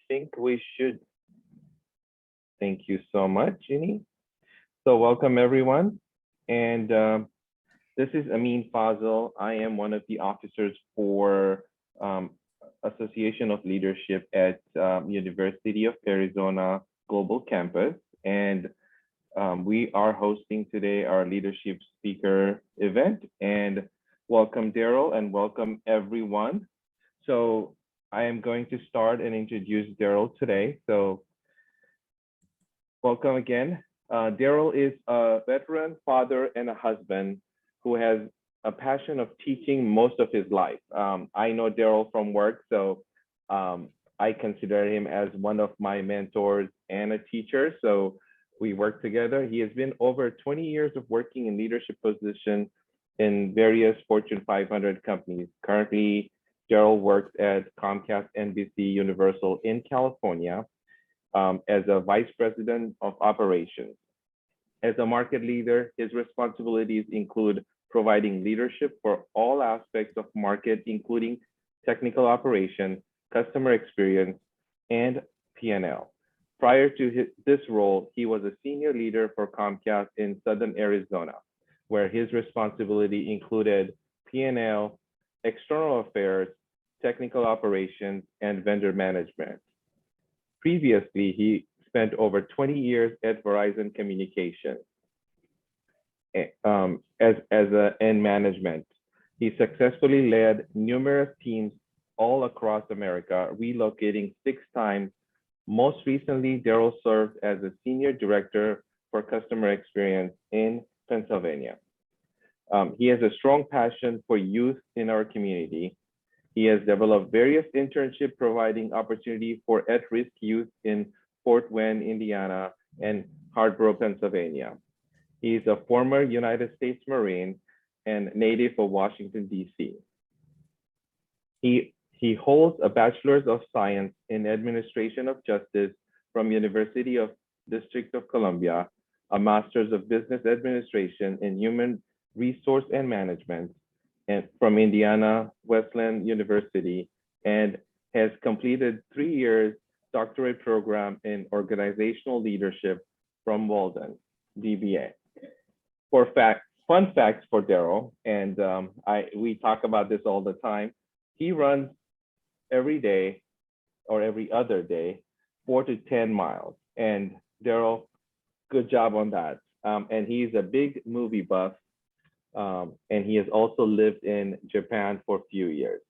think we should. Thank you so much, Ginny. So welcome everyone. And this is Amin Fazil. I am one of the officers for Association of Leadership at University of Arizona Global Campus. And we are hosting today our leadership speaker event. And welcome Darryl and welcome everyone. So I am going to start and introduce Darryl today. So welcome again. Darryl is a veteran father and a husband who has a passion of teaching most of his life. I know Darryl from work, so I consider him as one of my mentors and a teacher. So we work together. He has been over 20 years of working in leadership positions in various Fortune 500 companies. Currently, Darryl works at Comcast NBC Universal in California as a vice president of operations. As a market leader, his responsibilities include providing leadership for all aspects of market, including technical operation, customer experience, and P&L. Prior to this role, he was a senior leader for Comcast in Southern Arizona, where his responsibility included P&L, external affairs, technical operations, and vendor management. Previously, he spent over 20 years at Verizon Communications in management. He successfully led numerous teams all across America, relocating 6 times. Most recently, Darryl served as a senior director for customer experience in Pennsylvania. He has a strong passion for youth in our community. He has developed various internships providing opportunity for at-risk youth in Fort Wayne, Indiana, and Hardborough, Pennsylvania. He is a former United States Marine and native of Washington, D.C. He holds a Bachelor's of Science in Administration of Justice from University of District of Columbia, a Master's of Business Administration in Human Resource and Management and from Indiana Wesleyan University, and has completed 3 years doctorate program in organizational leadership from Walden, DBA. Fun facts for Darryl, and we talk about this all the time. He runs every day or every other day, 4 to 10 miles. And Darryl, good job on that. And he's a big movie buff. And he has also lived in Japan for a few years.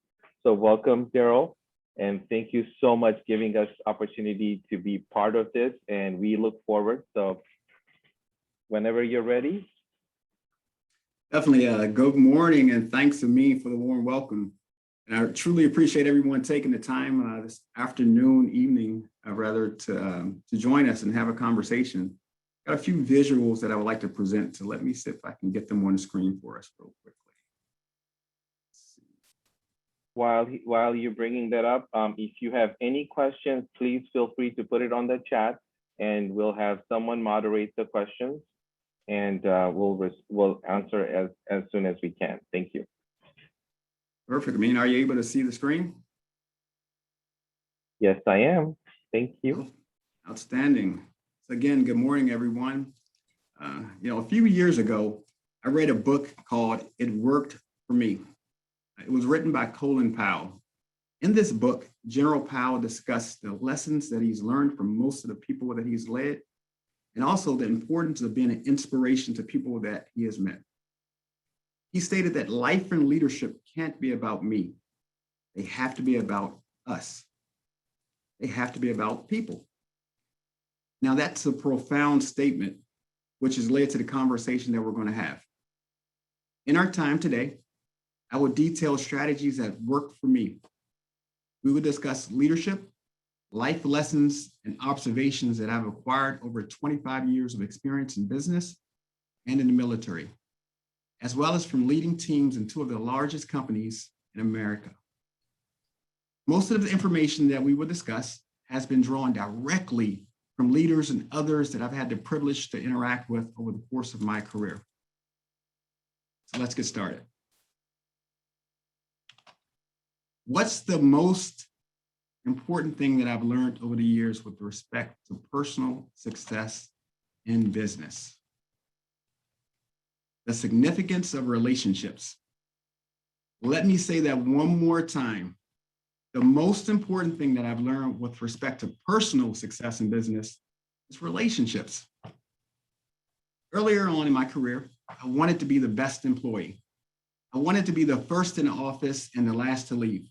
So welcome, Darryl. And thank you so much giving us opportunity to be part of this. And we look forward. So whenever you're ready. Definitely. Good morning, and thanks to me for the warm welcome. And I truly appreciate everyone taking the time this afternoon, evening, rather, to join us and have a conversation. Got a few visuals that I would like to present, so let me see if I can get them on the screen for us real quickly. While you're bringing that up, if you have any questions, please feel free to put it on the chat, and we'll have someone moderate the questions, and we'll answer as soon as we can. Thank you. Perfect. Amin, are you able to see the screen? Yes, I am. Thank you. Outstanding. So again, good morning, everyone. A few years ago, I read a book called It Worked for Me. It was written by Colin Powell. In this book, General Powell discussed the lessons that he's learned from most of the people that he's led, and also the importance of being an inspiration to people that he has met. He stated that life and leadership can't be about me. They have to be about us. They have to be about people. Now, that's a profound statement, which has led to the conversation that we're going to have. In our time today, I will detail strategies that work for me. We will discuss leadership, life lessons, and observations that I've acquired over 25 years of experience in business and in the military, as well as from leading teams in 2 of the largest companies in America. Most of the information that we will discuss has been drawn directly from leaders and others that I've had the privilege to interact with over the course of my career. So let's get started. What's the most important thing that I've learned over the years with respect to personal success in business. The significance of relationships. Let me say that one more time. The most important thing that I've learned with respect to personal success in business is relationships. Earlier on in my career, I wanted to be the best employee. I wanted to be the first in the office and the last to leave.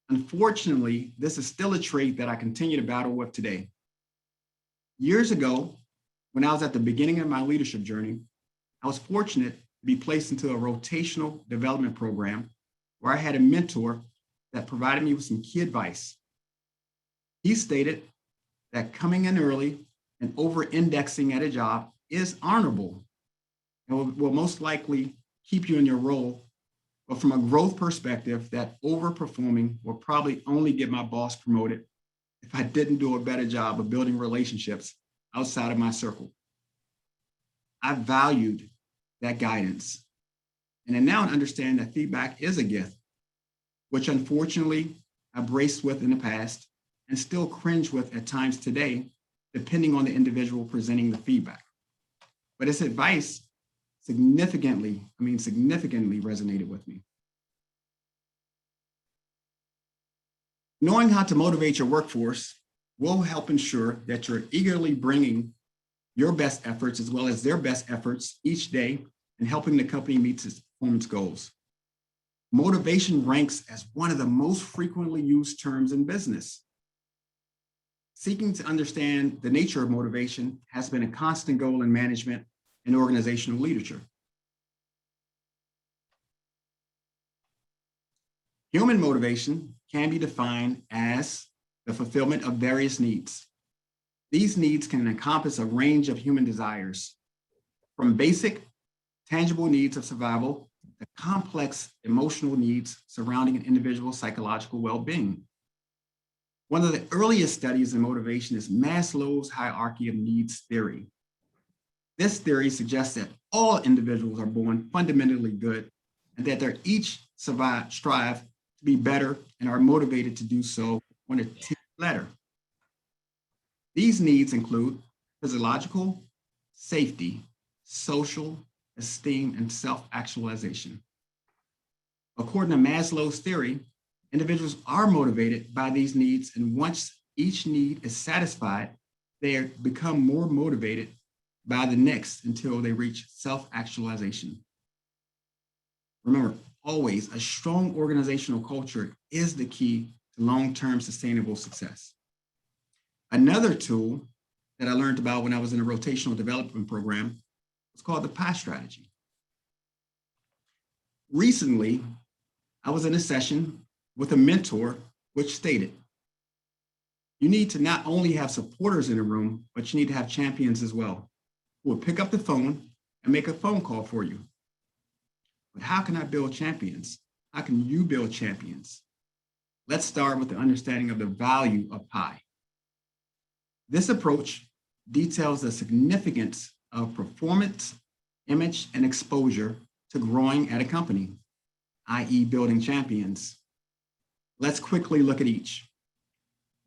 Unfortunately, this is still a trait that I continue to battle with today. Years ago, when I was at the beginning of my leadership journey, I was fortunate to be placed into a rotational development program where I had a mentor that provided me with some key advice. He stated that coming in early and over-indexing at a job is honorable and will most likely keep you in your role. But from a growth perspective, that overperforming will probably only get my boss promoted if I didn't do a better job of building relationships outside of my circle. I valued that guidance. And I now understand that feedback is a gift, which unfortunately I braced with in the past and still cringe with at times today, depending on the individual presenting the feedback. But his advice significantly resonated with me. Knowing how to motivate your workforce will help ensure that you're eagerly bringing your best efforts as well as their best efforts each day and helping the company meet its performance goals. Motivation ranks as one of the most frequently used terms in business. Seeking to understand the nature of motivation has been a constant goal in management and organizational leadership. Human motivation can be defined as the fulfillment of various needs. These needs can encompass a range of human desires, from basic, tangible needs of survival to complex emotional needs surrounding an individual's psychological well-being. One of the earliest studies in motivation is Maslow's hierarchy of needs theory. This theory suggests that all individuals are born fundamentally good and that they each strive to be better and are motivated to do so on a ladder. These needs include physiological, safety, social, esteem, and self-actualization. According to Maslow's theory, individuals are motivated by these needs, and once each need is satisfied, they become more motivated by the next until they reach self-actualization. Remember, always, a strong organizational culture is the key to long-term sustainable success. Another tool that I learned about when I was in a rotational development program was called the PI strategy. Recently, I was in a session with a mentor which stated, you need to not only have supporters in the room, but you need to have champions as well, who will pick up the phone and make a phone call for you. But how can I build champions? How can you build champions? Let's start with the understanding of the value of PI. This approach details the significance of performance, image, and exposure to growing at a company, i.e. building champions. Let's quickly look at each.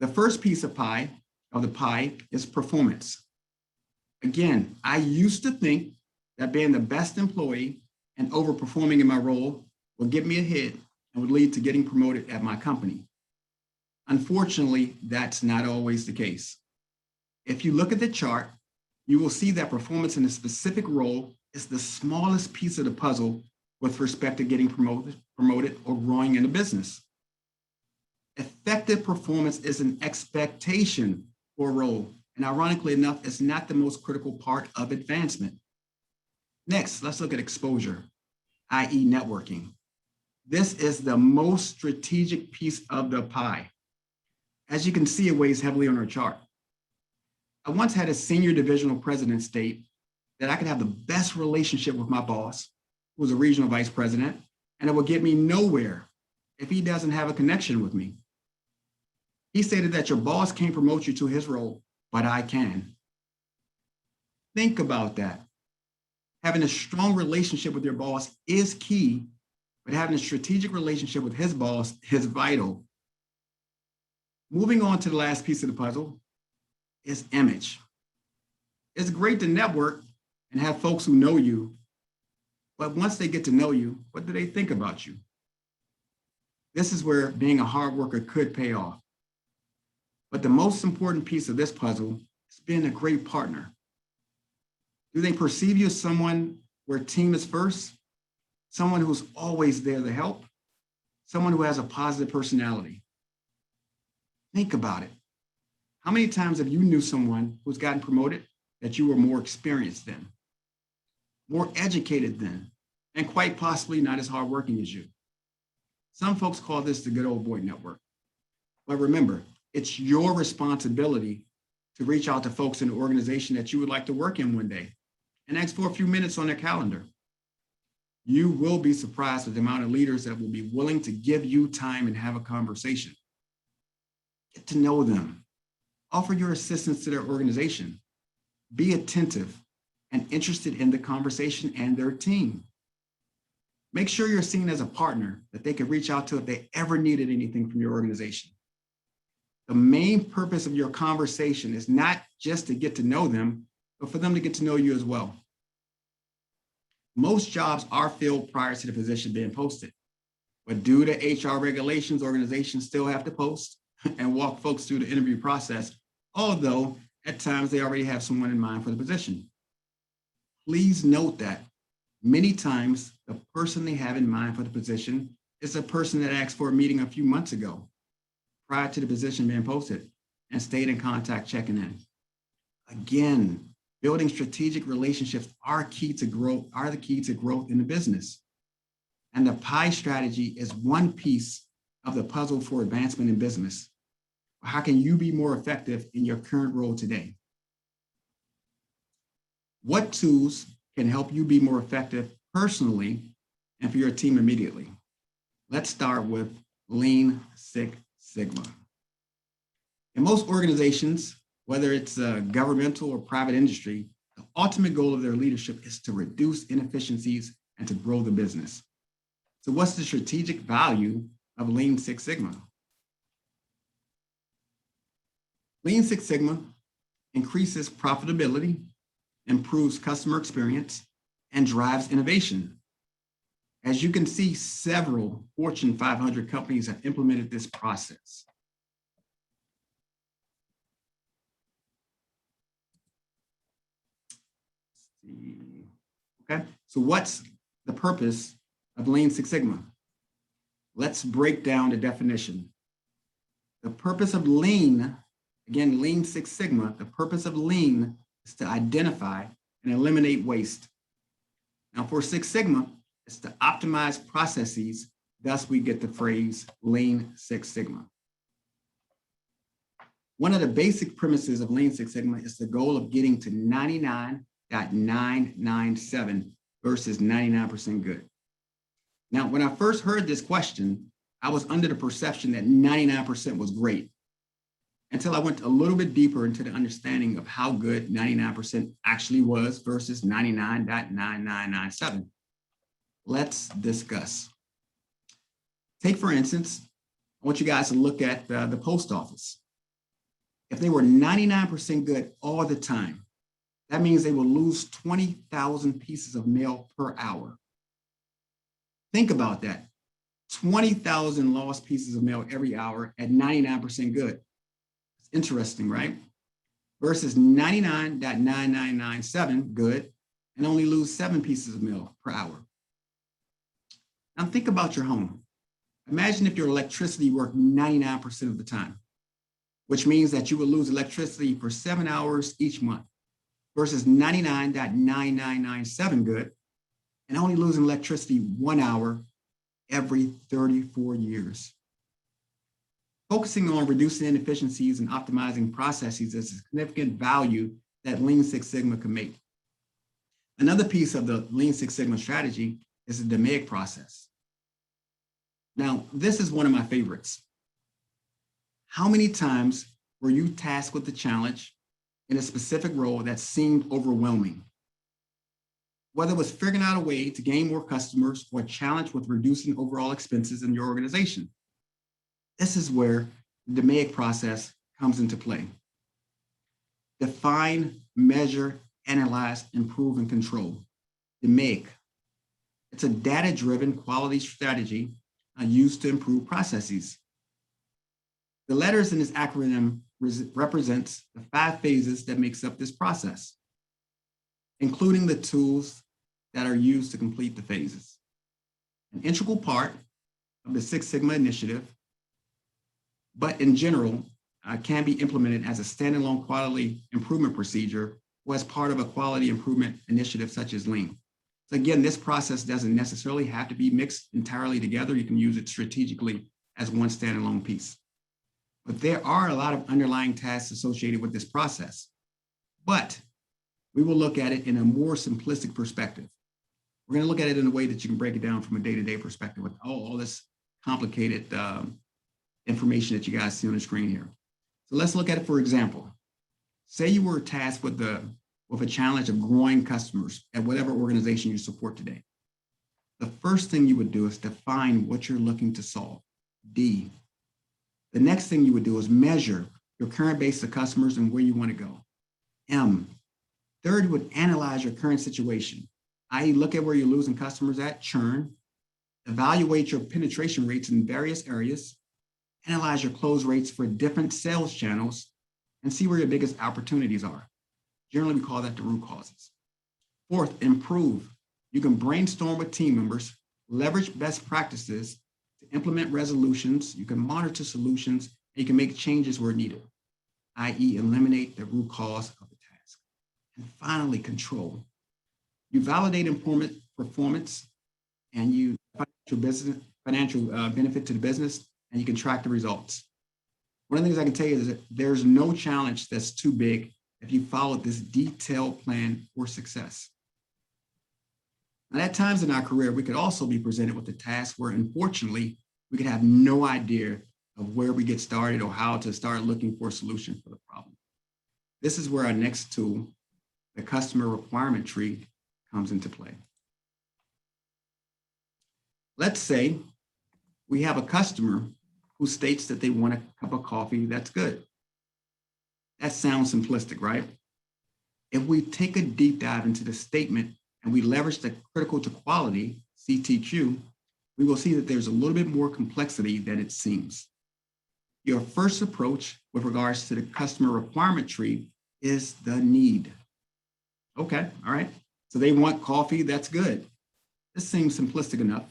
The first piece of the pie is performance. Again, I used to think that being the best employee and overperforming in my role would get me ahead and would lead to getting promoted at my company. Unfortunately, that's not always the case. If you look at the chart, you will see that performance in a specific role is the smallest piece of the puzzle with respect to getting promoted or growing in a business. Effective performance is an expectation for a role, and ironically enough, it's not the most critical part of advancement. Next, let's look at exposure, i.e. networking. This is the most strategic piece of the pie. As you can see, it weighs heavily on our chart. I once had a senior divisional president state that I could have the best relationship with my boss, who was a regional vice president, and it will get me nowhere if he doesn't have a connection with me. He stated that your boss can't promote you to his role, but I can. Think about that. Having a strong relationship with your boss is key, but having a strategic relationship with his boss is vital. Moving on to the last piece of the puzzle is image. It's great to network and have folks who know you, but once they get to know you, what do they think about you? This is where being a hard worker could pay off. But the most important piece of this puzzle is being a great partner. Do they perceive you as someone where team is first? Someone who's always there to help? Someone who has a positive personality? Think about it. How many times have you knew someone who's gotten promoted that you were more experienced than, more educated than, and quite possibly not as hardworking as you? Some folks call this the good old boy network. But remember, it's your responsibility to reach out to folks in the organization that you would like to work in one day and ask for a few minutes on their calendar. You will be surprised at the amount of leaders that will be willing to give you time and have a conversation. Get to know them. Offer your assistance to their organization. Be attentive and interested in the conversation and their team. Make sure you're seen as a partner that they can reach out to if they ever needed anything from your organization. The main purpose of your conversation is not just to get to know them, but for them to get to know you as well. Most jobs are filled prior to the position being posted, but due to HR regulations, organizations still have to post and walk folks through the interview process, although at times they already have someone in mind for the position. Please note that many times the person they have in mind for the position is a person that asked for a meeting a few months ago, prior to the position being posted, and stayed in contact checking in. Again, building strategic relationships are the key to growth in the business. And the pie strategy is one piece of the puzzle for advancement in business. How can you be more effective in your current role today? What tools can help you be more effective personally and for your team immediately? Let's start with Lean Six Sigma. In most organizations, whether it's governmental or private industry, the ultimate goal of their leadership is to reduce inefficiencies and to grow the business. So what's the strategic value of Lean Six Sigma? Lean Six Sigma increases profitability, improves customer experience, and drives innovation. As you can see, several Fortune 500 companies have implemented this process. Okay, so what's the purpose of Lean Six Sigma? Let's break down the definition. The purpose of Lean, again, Lean Six Sigma, the purpose of Lean is to identify and eliminate waste. Now for Six Sigma, it's to optimize processes, thus we get the phrase Lean Six Sigma. One of the basic premises of Lean Six Sigma is the goal of getting to 99.997 versus 99% good. Now, when I first heard this question, I was under the perception that 99% was great, until I went a little bit deeper into the understanding of how good 99% actually was versus 99.9997. Let's discuss. Take, for instance, I want you guys to look at the post office. If they were 99% good all the time, that means they will lose 20,000 pieces of mail per hour. Think about that. 20,000 lost pieces of mail every hour at 99% good. It's interesting, right? Versus 99.9997 good and only lose 7 pieces of mail per hour. Now think about your home. Imagine if your electricity worked 99% of the time, which means that you would lose electricity for 7 hours each month versus 99.9997 good and only losing electricity 1 hour every 34 years. Focusing on reducing inefficiencies and optimizing processes is a significant value that Lean Six Sigma can make. Another piece of the Lean Six Sigma strategy is the DMAIC process. Now, this is one of my favorites. How many times were you tasked with the challenge in a specific role that seemed overwhelming? Whether it was figuring out a way to gain more customers or a challenge with reducing overall expenses in your organization. This is where the DMAIC process comes into play. Define, measure, analyze, improve, and control. DMAIC. It's a data-driven quality strategy used to improve processes. The letters in this acronym represents the 5 phases that makes up this process, including the tools that are used to complete the phases. An integral part of the Six Sigma initiative, but in general, can be implemented as a standalone quality improvement procedure or as part of a quality improvement initiative such as Lean. So again, this process doesn't necessarily have to be mixed entirely together. You can use it strategically as one standalone piece. But there are a lot of underlying tasks associated with this process. But we will look at it in a more simplistic perspective. We're going to look at it in a way that you can break it down from a day-to-day perspective with all this complicated information that you guys see on the screen here. So let's look at it, for example. Say you were tasked with a challenge of growing customers at whatever organization you support today. The first thing you would do is define what you're looking to solve, D. The next thing you would do is measure your current base of customers and where you want to go, M. Third, you would analyze your current situation, i.e. look at where you're losing customers at, churn, evaluate your penetration rates in various areas, analyze your close rates for different sales channels, and see where your biggest opportunities are. Generally, we call that the root causes. Fourth, improve. You can brainstorm with team members, leverage best practices to implement resolutions. You can monitor solutions, and you can make changes where needed, i.e. eliminate the root cause of the task. And finally, control. You validate performance, and you financial benefit to the business, and you can track the results. One of the things I can tell you is that there's no challenge that's too big if you follow this detailed plan for success. And at times in our career, we could also be presented with a task where, unfortunately, we could have no idea of where we get started or how to start looking for a solution for the problem. This is where our next tool, the customer requirement tree, comes into play. Let's say we have a customer who states that they want a cup of coffee that's good. That sounds simplistic, right? If we take a deep dive into the statement and we leverage the critical to quality, CTQ, we will see that there's a little bit more complexity than it seems. Your first approach with regards to the customer requirement tree is the need. Okay, all right. So they want coffee, that's good. This seems simplistic enough,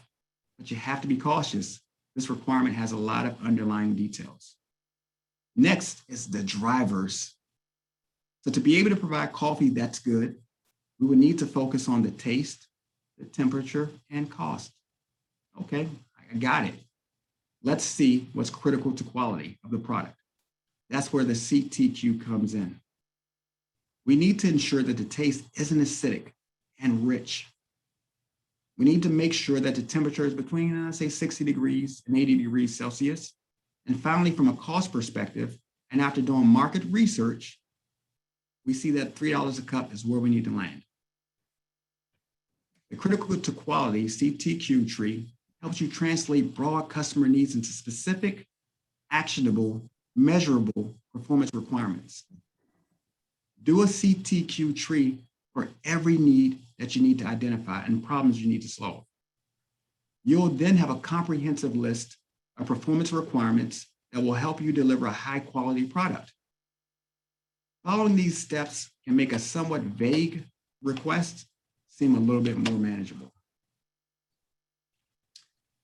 but you have to be cautious. This requirement has a lot of underlying details. Next is the drivers. So to be able to provide coffee that's good, we would need to focus on the taste, the temperature, and cost. Okay, I got it. Let's see what's critical to quality of the product. That's where the CTQ comes in. We need to ensure that the taste isn't acidic and rich. We need to make sure that the temperature is between, say, 60 degrees and 80 degrees Celsius. And finally, from a cost perspective, and after doing market research, we see that $3 a cup is where we need to land. The critical to quality CTQ tree helps you translate broad customer needs into specific, actionable, measurable performance requirements. Do a CTQ tree for every need that you need to identify and problems you need to solve. You'll then have a comprehensive list of performance requirements that will help you deliver a high quality product. Following these steps can make a somewhat vague request seem a little bit more manageable.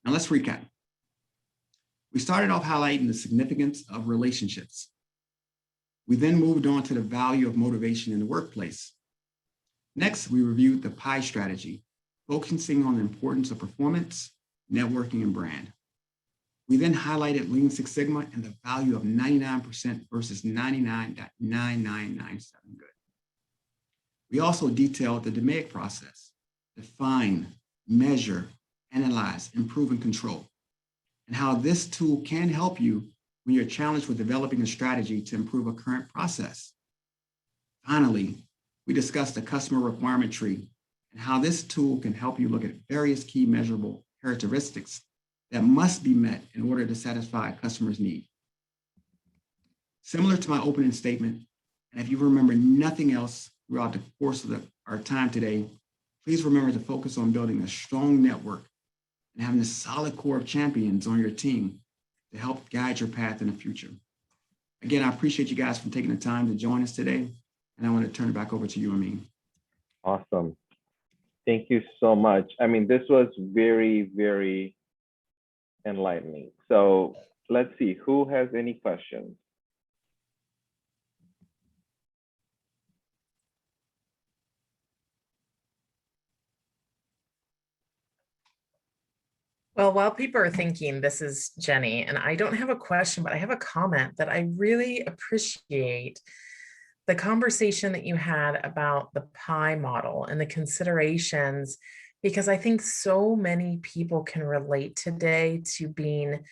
Now let's recap. We started off highlighting the significance of relationships. We then moved on to the value of motivation in the workplace. Next, we reviewed the PI strategy, focusing on the importance of performance, networking, and brand. We then highlighted Lean Six Sigma and the value of 99% versus 99.9997 good. We also detailed the DMAIC process, define, measure, analyze, improve, and control, and how this tool can help you when you're challenged with developing a strategy to improve a current process. Finally, we discussed the customer requirement tree and how this tool can help you look at various key measurable characteristics that must be met in order to satisfy a customer's need. Similar to my opening statement, and if you remember nothing else throughout the course of our time today, please remember to focus on building a strong network and having a solid core of champions on your team to help guide your path in the future. Again, I appreciate you guys for taking the time to join us today, and I want to turn it back over to you, Amin. Awesome. Thank you so much. I mean, this was very, very enlightening. So let's see, who has any questions? Well, while people are thinking, this is Jenny, and I don't have a question, but I have a comment that I really appreciate the conversation that you had about the pie model and the considerations, because I think so many people can relate today to being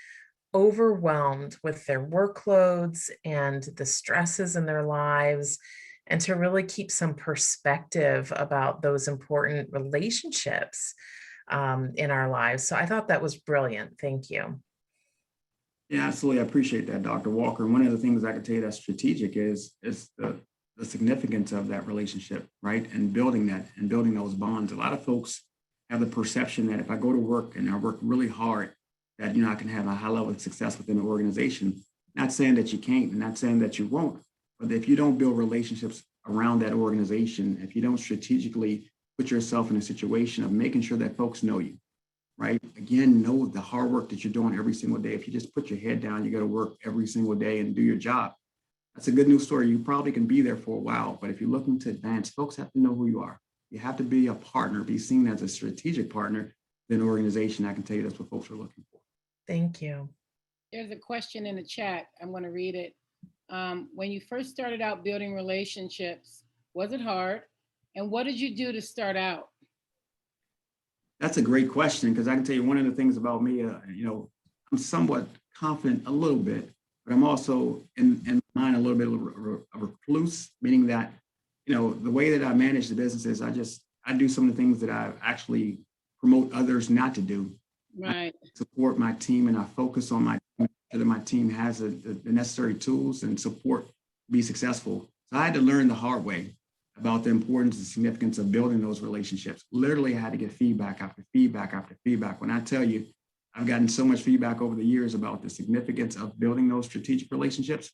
overwhelmed with their workloads and the stresses in their lives, and to really keep some perspective about those important relationships in our lives. So I thought that was brilliant. Thank you. Yeah, absolutely. I appreciate that, Dr. Walker. And one of the things I can tell you that's strategic is the significance of that relationship, right? And building that and building those bonds. A lot of folks have the perception that if I go to work and I work really hard, that I can have a high level of success within the organization. Not saying that you can't, and not saying that you won't, but if you don't build relationships around that organization, if you don't strategically put yourself in a situation of making sure that folks know you, right? Again, know the hard work that you're doing every single day. If you just put your head down, you got to work every single day and do your job. That's a good news story. You probably can be there for a while, but if you're looking to advance, folks have to know who you are. You have to be a partner, be seen as a strategic partner in an organization. I can tell you that's what folks are looking for. Thank you. There's a question in the chat. I'm going to read it. When you first started out building relationships, was it hard? And what did you do to start out? That's a great question, because I can tell you one of the things about me, I'm somewhat confident a little bit, but I'm also in mind a little bit of a recluse, meaning that, the way that I manage the business is I do some of the things that I actually promote others not to do. Right. I support my team, and I focus on my team, so that my team has the necessary tools and support to be successful. So I had to learn the hard way about the importance and significance of building those relationships. Literally, I had to get feedback after feedback after feedback. When I tell you, I've gotten so much feedback over the years about the significance of building those strategic relationships.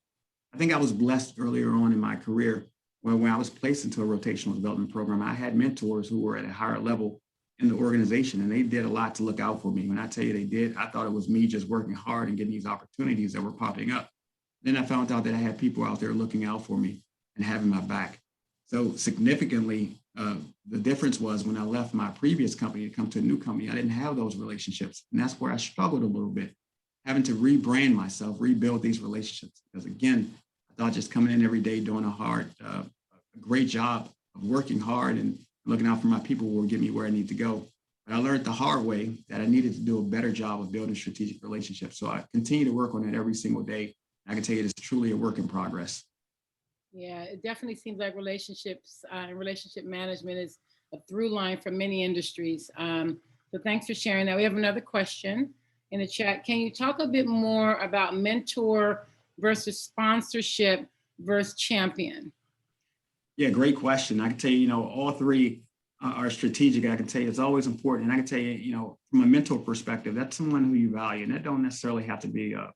I think I was blessed earlier on in my career when I was placed into a rotational development program. I had mentors who were at a higher level in the organization, and they did a lot to look out for me. When I tell you they did, I thought it was me just working hard and getting these opportunities that were popping up. Then I found out that I had people out there looking out for me and having my back. So significantly, the difference was when I left my previous company to come to a new company, I didn't have those relationships. And that's where I struggled a little bit, having to rebrand myself, rebuild these relationships. Because again, I thought just coming in every day, doing a great job of working hard and looking out for my people will get me where I need to go. But I learned the hard way that I needed to do a better job of building strategic relationships. So I continue to work on it every single day. I can tell you it's truly a work in progress. Yeah, it definitely seems like relationships and relationship management is a through line for many industries. So thanks for sharing that. We have another question in the chat. Can you talk a bit more about mentor versus sponsorship versus champion? Yeah, great question. I can tell you, all three are strategic. I can tell you it's always important. And I can tell you, from a mentor perspective, that's someone who you value. And that don't necessarily have to be a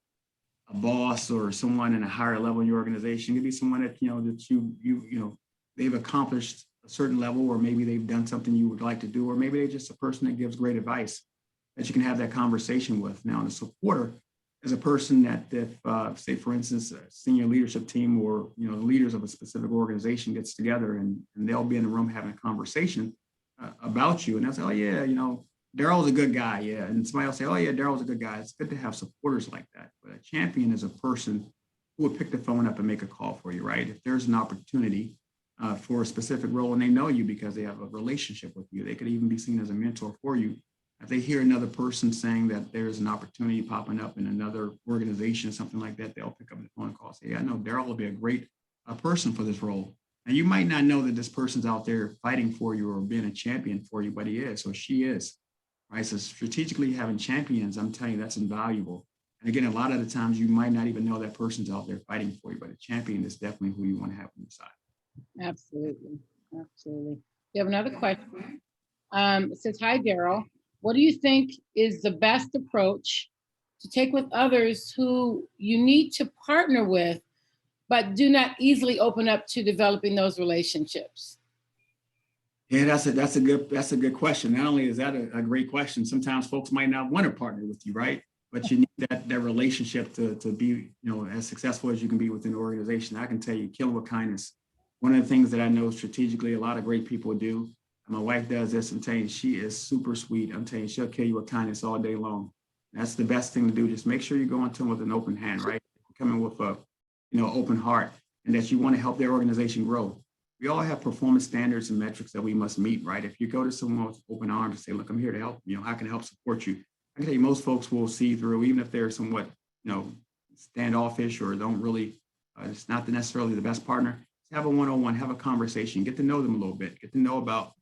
boss or someone in a higher level in your organization. It could be someone that, that they've accomplished a certain level, or maybe they've done something you would like to do, or maybe they're just a person that gives great advice that you can have that conversation with. Now, the supporter is a person that if, say, for instance, a senior leadership team or, the leaders of a specific organization gets together and they'll be in the room having a conversation about you. And they'll say, oh, yeah, Darryl's a good guy. Yeah. And somebody will say, oh, yeah, Darryl's a good guy. It's good to have supporters like that. But a champion is a person who would pick the phone up and make a call for you, right? If there's an opportunity for a specific role and they know you because they have a relationship with you, they could even be seen as a mentor for you. If they hear another person saying that there's an opportunity popping up in another organization or something like that, they'll pick up the phone call and say, yeah, I know Darryl will be a great person for this role. And you might not know that this person's out there fighting for you or being a champion for you, but he is or she is, right? So strategically having champions, I'm telling you, that's invaluable. And again, a lot of the times you might not even know that person's out there fighting for you, but a champion is definitely who you want to have on your side. Absolutely. Absolutely. We have another question. It says, hi, Darryl. What do you think is the best approach to take with others who you need to partner with, but do not easily open up to developing those relationships? Yeah, that's a good question. Not only is that a great question, sometimes folks might not want to partner with you, right? But you need that relationship to be, as successful as you can be within the organization. I can tell you, killing with kindness. One of the things that I know strategically, a lot of great people do. My wife does this. I'm telling you, she is super sweet. I'm telling you, she'll kill you with kindness all day long. That's the best thing to do. Just make sure you go into them with an open hand, right? Coming with a, open heart, and that you want to help their organization grow. We all have performance standards and metrics that we must meet, right? If you go to someone with open arms and say, look, I'm here to help, how can I help support you? I can tell you most folks will see through, even if they're somewhat, standoffish or don't really, it's not necessarily the best partner. Have a one-on-one, have a conversation, get to know them a little bit, get to know about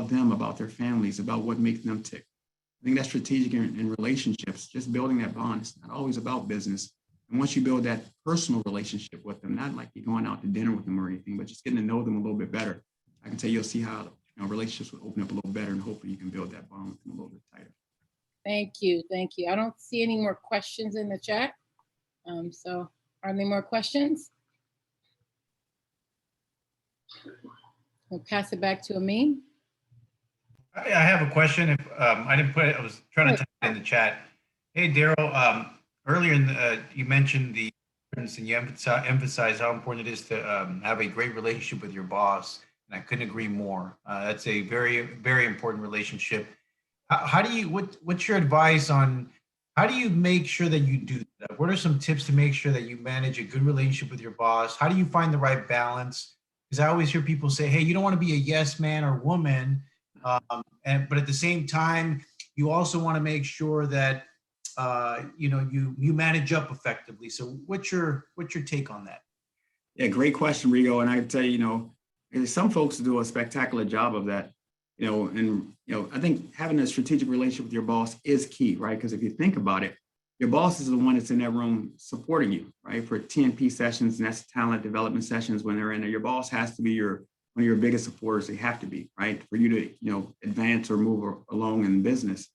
them, about their families, about what makes them tick. I think that's strategic in relationships, just building that bond. It's not always about business. And once you build that personal relationship with them, not like you're going out to dinner with them or anything, but just getting to know them a little bit better, I can tell you'll see how relationships will open up a little better, and hopefully you can build that bond with them a little bit tighter. Thank you. Thank you. I don't see any more questions in the chat. So are there any more questions? We'll pass it back to Amin. I have a question. If I didn't put it, I was trying to type it in the chat. Hey, Darryl, earlier you mentioned the importance, and you emphasized how important it is to have a great relationship with your boss. And I couldn't agree more. That's a very, very important relationship. How do you, what's your advice on how do you make sure that you do that? What are some tips to make sure that you manage a good relationship with your boss? How do you find the right balance? Because I always hear people say, hey, you don't want to be a yes man or woman. But at the same time, you also want to make sure that you manage up effectively. So what's your take on that? Yeah, great question, Rigo. And I can tell you, some folks do a spectacular job of that. I think having a strategic relationship with your boss is key, right? Because if you think about it, your boss is the one that's in that room supporting you, right? For TNP sessions, and that's talent development sessions when they're in there. Your boss has to be one of your biggest supporters. They have to be, right? For you to, advance or move along in business.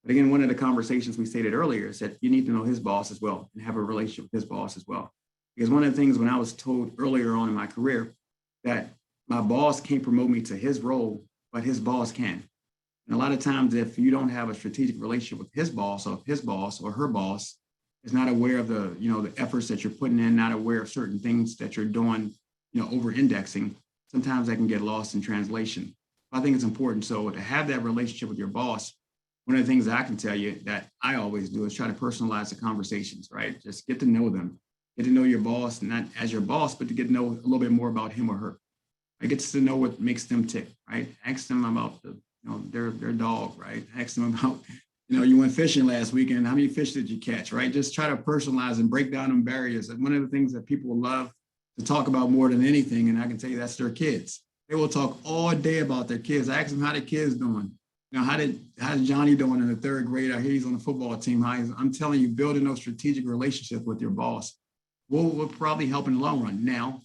But again, one of the conversations we stated earlier is that you need to know his boss as well and have a relationship with his boss as well. Because one of the things when I was told earlier on in my career that my boss can't promote me to his role, but his boss can. And a lot of times, if you don't have a strategic relationship with his boss, or if his boss or her boss is not aware of the efforts that you're putting in, not aware of certain things that you're doing, over-indexing, sometimes that can get lost in translation. I think it's important. So to have that relationship with your boss, one of the things that I can tell you that I always do is try to personalize the conversations, right? Just get to know them, get to know your boss, not as your boss, but to get to know a little bit more about him or her. I get to know what makes them tick, right? Ask them about their dog, right? Ask them about, you went fishing last weekend. How many fish did you catch, right? Just try to personalize and break down them barriers. And one of the things that people love to talk about more than anything, and I can tell you that's their kids. They will talk all day about their kids. I ask them how the kids doing. How's Johnny doing in the third grade? I hear he's on the football team. I'm telling you, building those strategic relationships with your boss will probably help in the long run. Now,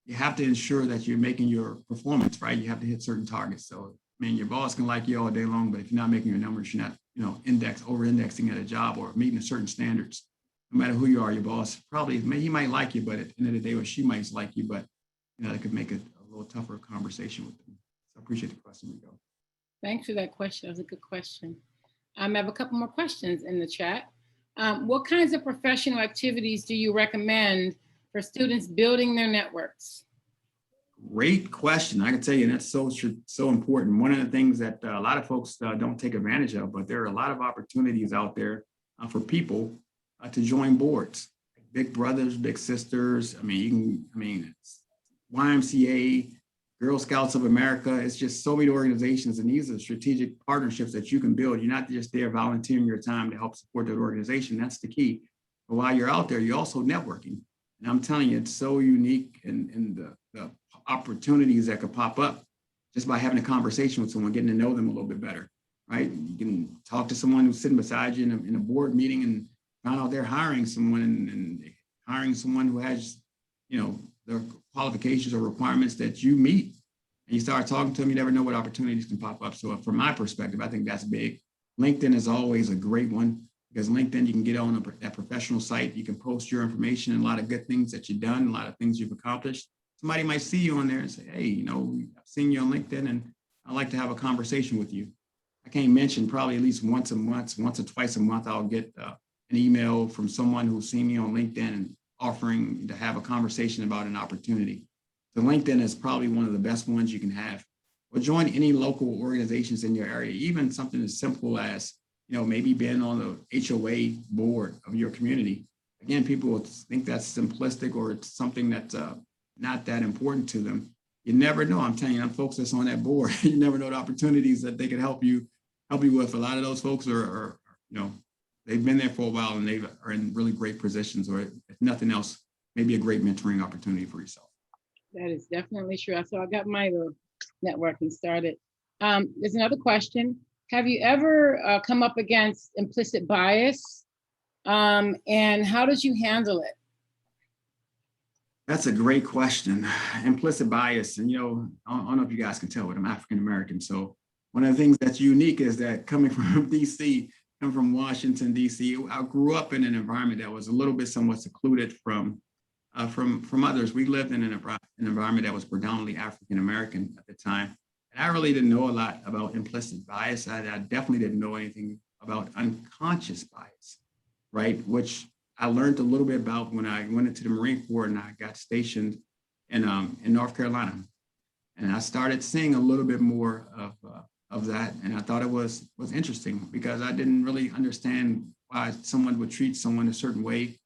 you have to ensure that you're making your performance, right? You have to hit certain targets. So, your boss can like you all day long, but if you're not making your numbers, you're not, over-indexing at a job or meeting certain standards. No matter who you are, your boss he might like you, but at the end of the day, or she might like you, but that could make it a little tougher conversation with them. So I appreciate the question, Rigo. Thanks for that question. That was a good question. I have a couple more questions in the chat. What kinds of professional activities do you recommend for students building their networks? Great question. I can tell you that's so important. One of the things that a lot of folks don't take advantage of, but there are a lot of opportunities out there for people to join boards, big brothers, big sisters. YMCA, Girl Scouts of America. It's just so many organizations, and these are strategic partnerships that you can build. You're not just there volunteering your time to help support that organization. That's the key. But while you're out there, you're also networking. And I'm telling you, it's so unique in the opportunities that could pop up just by having a conversation with someone, getting to know them a little bit better, right? You can talk to someone who's sitting beside you in a board meeting and found out they're hiring someone and hiring someone who has, the qualifications or requirements that you meet. And you start talking to them, you never know what opportunities can pop up. So from my perspective, I think that's big. LinkedIn is always a great one because LinkedIn, you can get on a professional site. You can post your information and a lot of good things that you've done, a lot of things you've accomplished. Somebody might see you on there and say, hey, I've seen you on LinkedIn and I'd like to have a conversation with you. I can't mention probably at least once or twice a month, I'll get an email from someone who's seen me on LinkedIn and offering to have a conversation about an opportunity. So LinkedIn is probably one of the best ones you can have. Or join any local organizations in your area, even something as simple as, maybe being on the HOA board of your community. Again, people will think that's simplistic or it's something that's not that important to them. You never know. I'm telling you, folks that's on that board, you never know the opportunities that they could help you with. A lot of those folks are they've been there for a while and they are in really great positions, or if nothing else, maybe a great mentoring opportunity for yourself. That is definitely true. So I got my little networking started. There's another question. Have you ever come up against implicit bias? And how did you handle it? That's a great question. Implicit bias. And, I don't know if you guys can tell, but I'm African American. So one of the things that's unique is that coming from DC, coming from Washington, DC, I grew up in an environment that was a little bit somewhat secluded from others. We lived in an environment that was predominantly African American at the time. And I really didn't know a lot about implicit bias. I definitely didn't know anything about unconscious bias, right? Which I learned a little bit about when I went into the Marine Corps and I got stationed in North Carolina. And I started seeing a little bit more of that. And I thought it was interesting because I didn't really understand why someone would treat someone a certain way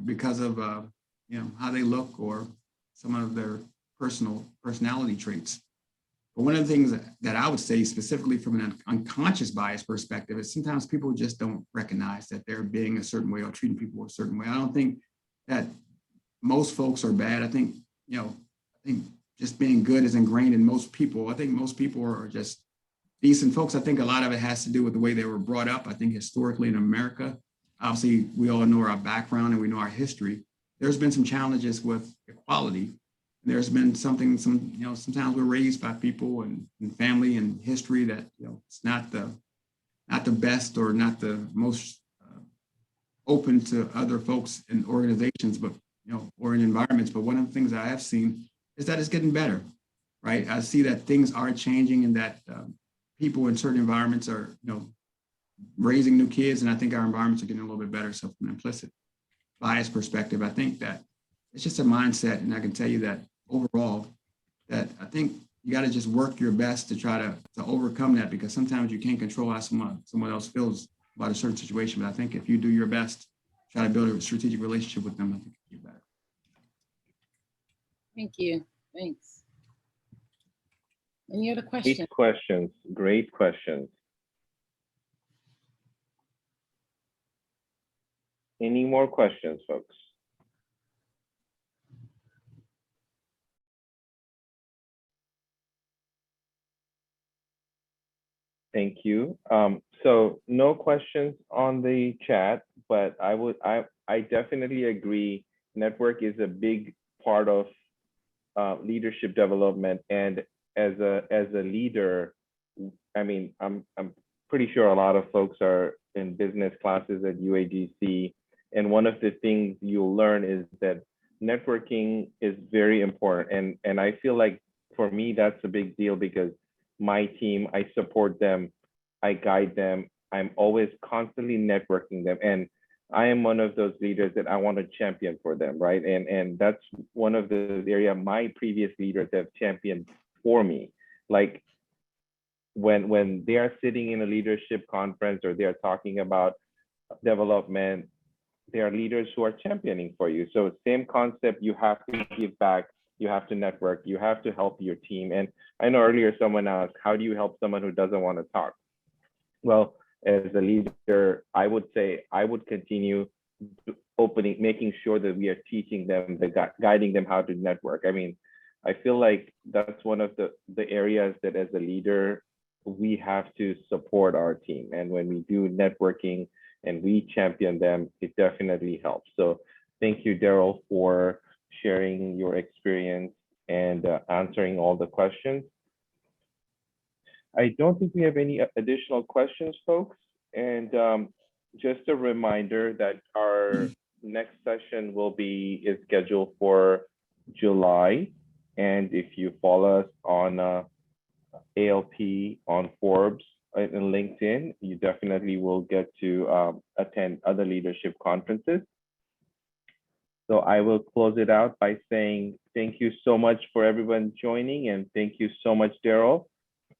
because of how they look or some of their personality traits. But one of the things that I would say specifically from an unconscious bias perspective is sometimes people just don't recognize that they're being a certain way or treating people a certain way. I don't think that most folks are bad. I think just being good is ingrained in most people. I think most people are just decent folks. I think a lot of it has to do with the way they were brought up. I think historically in America, obviously we all know our background and we know our history. There's been some challenges with equality. There's been sometimes we're raised by people and family and history that, it's not the best or not the most open to other folks in organizations, but, or in environments. But one of the things that I have seen is that it's getting better, right? I see that things are changing and that people in certain environments are, raising new kids. And I think our environments are getting a little bit better. So from an implicit bias perspective, I think that it's just a mindset. And I can tell you that overall, that I think you got to just work your best to try to overcome that, because sometimes you can't control how someone else feels about a certain situation. But I think if you do your best, try to build a strategic relationship with them, I think you'll get better. Thank you. Thanks. Any other questions? Great questions. Any more questions, folks? Thank you. So no questions on the chat, but I definitely agree. Network is a big part of leadership development, and as a leader, I mean, I'm pretty sure a lot of folks are in business classes at UAGC, and one of the things you'll learn is that networking is very important, and I feel like for me that's a big deal, because my team, I support them, I guide them, I'm always constantly networking them, and I am one of those leaders that I want to champion for them, right? And that's one of the area my previous leaders have championed for me. Like when they are sitting in a leadership conference or they are talking about development, there are leaders who are championing for you. So same concept, you have to give back, you have to network, you have to help your team. And I know earlier someone asked, how do you help someone who doesn't want to talk? Well, as a leader, I would say I would continue making sure that we are teaching them, guiding them how to network. I mean, I feel like that's one of the areas that as a leader, we have to support our team. And when we do networking, and we champion them, it definitely helps. So thank you, Darryl, for sharing your experience and answering all the questions. I don't think we have any additional questions, folks. And just a reminder that our next session is scheduled for July. And if you follow us on ALP, on Forbes, and LinkedIn, you definitely will get to attend other leadership conferences. So I will close it out by saying thank you so much for everyone joining, and thank you so much, Darryl,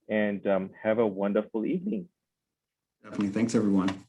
and have a wonderful evening. Definitely. Thanks, everyone.